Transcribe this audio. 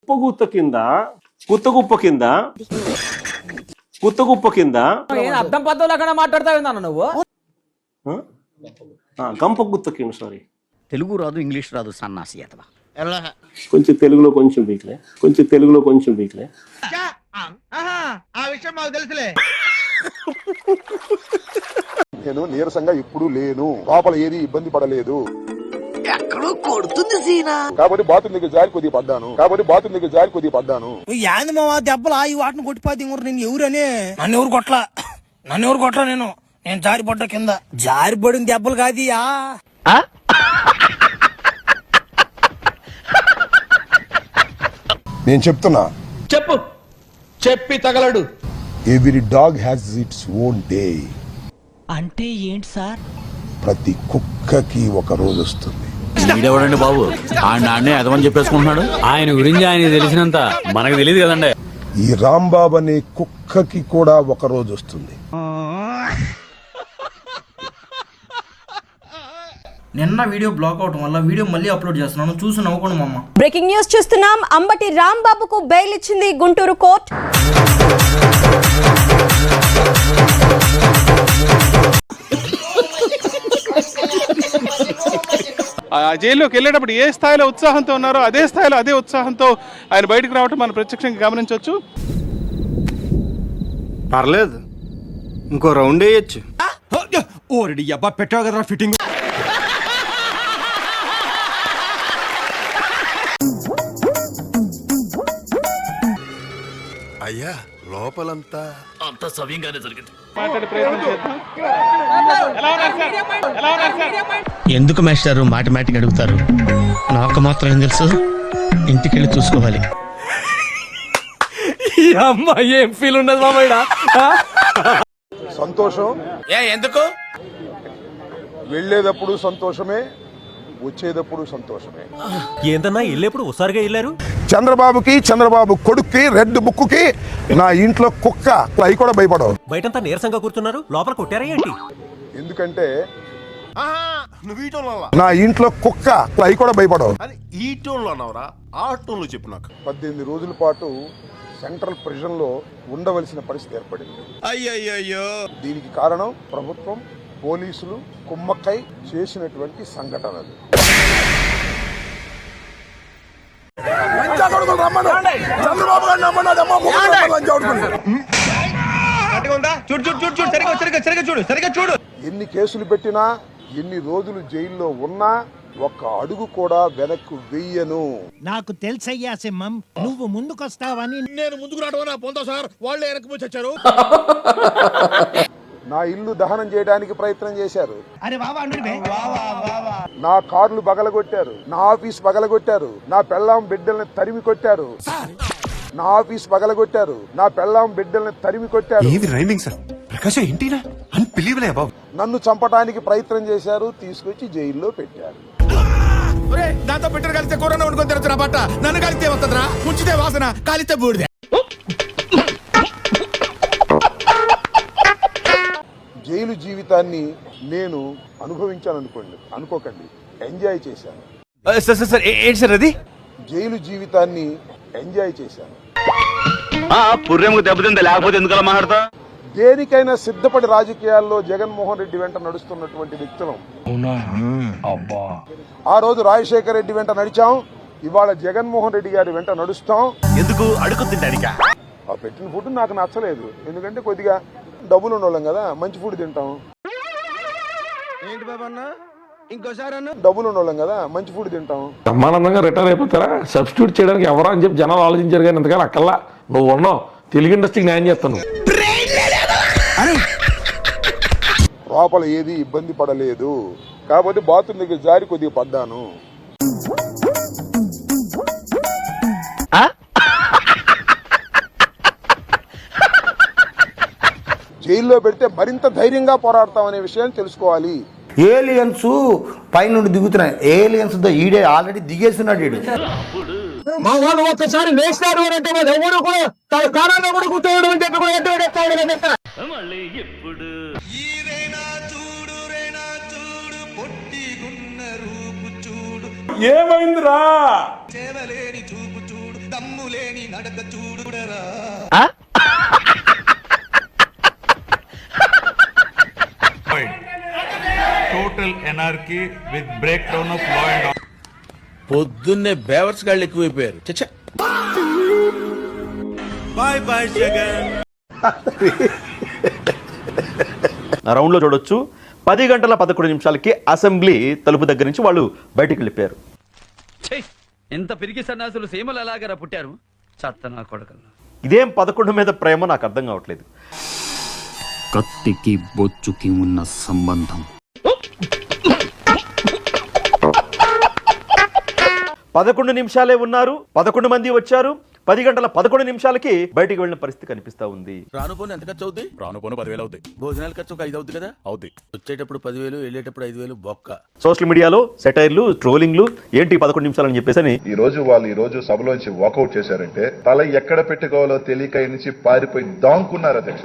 కుప్పగుత్త కింద కుత్తగుప్ప కింద అర్థం పద్ధతులు అక్కడ మాట్లాడతావు నువ్వు. గంపగుత్త కింద, సారీ తెలుగు రాదు ఇంగ్లీష్ రాదు సన్నాసి అతవా. కొంచెం తెలుగులో కొంచెం వీక్లే. ఆ విషయం మాకు తెలుసులే. నేను నీరసంగా ఎప్పుడూ లేను, లోపల ఏది ఇబ్బంది పడలేదు. ఎక్కడో కొడుతుంది సీనా. కాబట్టి బాత్రూమ్ దగ్గర జారి కొద్దిగా పడ్డాను. యాంది మావా దెబ్బలు ఈ వాటిని కొట్టిపోతే నేను ఎవరని నన్ను ఎవరు కొట్లా నేను జారిపడ్డ కింద జారిపడిన దెబ్బలు కాదియా. నేను చెప్తున్నా, చెప్పి తగలడు. Every dog has its own day. అంటే ఏంటి సార్? ప్రతి కుక్కకి ఒక రోజు వస్తుంది. వీడెవడండి బాబు, ఆడిని ఎదవని చెప్పేసుకుంటున్నాడు. ఆయన గురించి ఆయన తెలిసినంత మనకు తెలియదు కదండి. ఈ రాంబాబు అనే కుక్కకి కూడా ఒక రోజు వస్తుంది. నిన్న వీడియో బ్లాక్ అవటం వల్ల వీడియో మళ్ళీ అప్లోడ్ చేస్తున్నాను, చూసి నవ్వుకోండి మమ్మ. బ్రేకింగ్ న్యూస్ చూస్తున్నాం. అంబటి రాంబాబుకు బెయిల్ ఇచ్చింది గుంటూరు కోర్టు. జైల్లోకి వెళ్ళేటప్పుడు ఏ స్థాయిలో ఉత్సాహంతో ఉన్నారో అదే స్థాయిలో అదే ఉత్సాహంతో ఆయన బయటకు రావటం మనం ప్రత్యక్షంగా గమనించవచ్చు. పర్లేదు, ఇంకో రౌండ్ వేయచ్చు. ఓరెడి అబ్బా పెట్టావు కదరా ఫిట్టింగ్. అయ్యా లోపలంతా అంత సవ్యంగానే జరిగింది. మాట్లాడే ప్రయత్నం చేద్దాం. ఎందుకు మాస్టారు మాటిమాటికి అడుగుతారు? నాకు మాత్రం ఏం తెలుసు, ఇంటికెళ్ళి చూసుకోవాలి. ఏం ఫీల్ ఉండదు మామయ్య. సంతోషం ఎందుకు? వెళ్ళేటప్పుడు సంతోషమే, వచ్చేటప్పుడు సంతోషమే. ఏందన్నా వెళ్ళేప్పుడు ఒకసారిగా వెళ్ళారు? చంద్రబాబు కొడుక్కి రెడ్ బుక్కి నా ఇంట్లో కుక్క అవి కూడా భయపడవు. బయటంతా నీరసంగా కూర్చున్నారు, లోపల కొట్టారా ఏంటి? ఎందుకంటే నువ్వు ఈ టోన్లో నా ఇంట్లో కుక్క అవి కూడా భయపడవు. అని ఈ టోన్లో అన్నావురా, ఆ టోన్లో చెప్పు నాకు. 18 రోజుల పాటు సెంట్రల్ ప్రిజన్ లో ఉండవలసిన పరిస్థితి ఏర్పడింది. అయ్యయ్యో, దీనికి కారణం ప్రభుత్వం, పోలీసులు కుమ్మక్కై చేసినటువంటి సంఘటనలు. ఎన్ని కేసులు పెట్టినా, ఎన్ని రోజులు జైల్లో ఉన్నా ఒక్క అడుగు కూడా వెనక్కు వెయ్యను. నాకు తెలుసయ్యా సింహం, నువ్వు ముందుకొస్తావని. నేను ముందుకు రావడం పొందా సార్, వాళ్ళే వెనక్కి వచ్చారు. నా ఇల్లు దహనం చేయడానికి ప్రయత్నం చేశారు. అరే బాబా నా కార్లు బగలగొట్టారు, నా ఆఫీస్ బగలగొట్టారు, నా పెళ్ళాం బిడ్డల్ని తరిమి కొట్టారు. నన్ను చంపడానికి ప్రయత్నం చేశారు, తీసుకొచ్చి జైల్లో పెట్టారు. దాంతో పెట్టరు కలిస్తే కూరన వండుకొని తిరుగుతున్నా బట్ట, నన్ను కలిస్తే వస్తుందిరా, ఉంచితే వాసన, కాలిస్తే బూడిదే. జైలు జీవితాన్ని నేను అనుకోకండి, ఎంజాయ్ చేశాను. ఏంటి సార్ అది? జైలు జీవితాన్ని ఎంజాయ్ చేశాను. పుర్రెముకు దెబ్బతింది, లేకపోతే ఎందుకు అలా మాట్లాడతా? దేనికైనా సిద్ధపడి రాజకీయాల్లో జగన్మోహన్ రెడ్డి వెంట నడుస్తున్నటువంటి వ్యక్తులం. ఆ రోజు రాజశేఖర రెడ్డి వెంట నడిచాం, ఇవాళ జగన్మోహన్ రెడ్డి గారి వెంట నడుస్తాం. ఎందుకు అడుగు తింటానికా? ఆ పెట్టిన ఫుడ్ నాకు నచ్చలేదు, ఎందుకంటే కొద్దిగా డబ్బులు ఉండోళ్ళం కదా, మంచి ఫుడ్ తింటాం. ఏంటి బాబన్న ఇంకోసారి డబ్బులు ఉండోళ్ళం కదా, మంచి ఫుడ్ తింటాం. బ్రహ్మానందంగా రిటైర్ అయిపోతారా? సబ్స్టిట్యూట్ చేయడానికి ఎవరో అని చెప్పి జనాలు ఆలోచించారు, కానీ ఇంతకాలం అక్కల్లా నువ్వు ఉన్నావు, తెలుగు ఇండస్ట్రీకి న్యాయం చేస్తాను. లోపల ఏది ఇబ్బంది పడలేదు, కాబట్టి బాత్రూమ్ దగ్గర జారి కొద్దిగా పడ్డాను. జైల్లో పెడితే మరింత ధైర్యంగా పోరాడతామనే విషయాన్ని తెలుసుకోవాలి. ఏలియన్స్ పైనుండి దిగుతున్నాయి. ఏలియన్స్ ఈడే ఆల్రెడీ దిగేస్తున్నాడు ఈడు. మా వాళ్ళు ఒక్కసారి లేచినారు అంటే ఎవరు కూడా తన కారణంగా కూడా కూర్చోవడం అంటే ఏమైందిరా? Total anarchy with breakdown of law and order. పొద్దున్నే బేవర్స్ గాళ్ళు ఎక్కువైపోయారు. చచ్చా. Bye bye Jagan. రౌండ్ లో చూడొచ్చు 10 గంటల 11 నిమిషాలకి అసెంబ్లీ తలుపు దగ్గర నుంచి వాళ్ళు బయటికి వెళ్ళిపోయారు. ఎంత పిరికి సన్నాసులు సీమలు ఎలాగరా పుట్టారు చత్తనా కొడకల్లా. ఇదేం 11 మీద ప్రేమ నాకు అర్థం కావట్లేదు. కత్తికి బొచ్చుకి ఉన్న సంబంధం. 11 నిమిషాలే ఉన్నారు, 11 మంది వచ్చారు, 10 గంటల 11 నిమిషాలకి బయటికి వెళ్ళిన పరిస్థితి కనిపిస్తా ఉంది. రానుపోను ఎంత ఖర్చు అవుద్ది? రానుపోను 10,000 అవుతాయి. భోజనాల ఖర్చు ఒక 5 అవుద్ది కదా? అవుతాయి. వచ్చేటప్పుడు 10,000, వెళ్ళేటప్పుడు 5,000 బొక్క. సోషల్ మీడియాలో సెటైర్లు, ట్రోలింగ్లు, ఏంటి 11 నిమిషాలని చెప్పేసి ఈ రోజు సభలోంచి వాకౌట్ చేశారంటే తల ఎక్కడ పెట్టుకోవాలో తెలియక నుంచి పారిపోయి దాంకున్నారు అధ్యక్ష.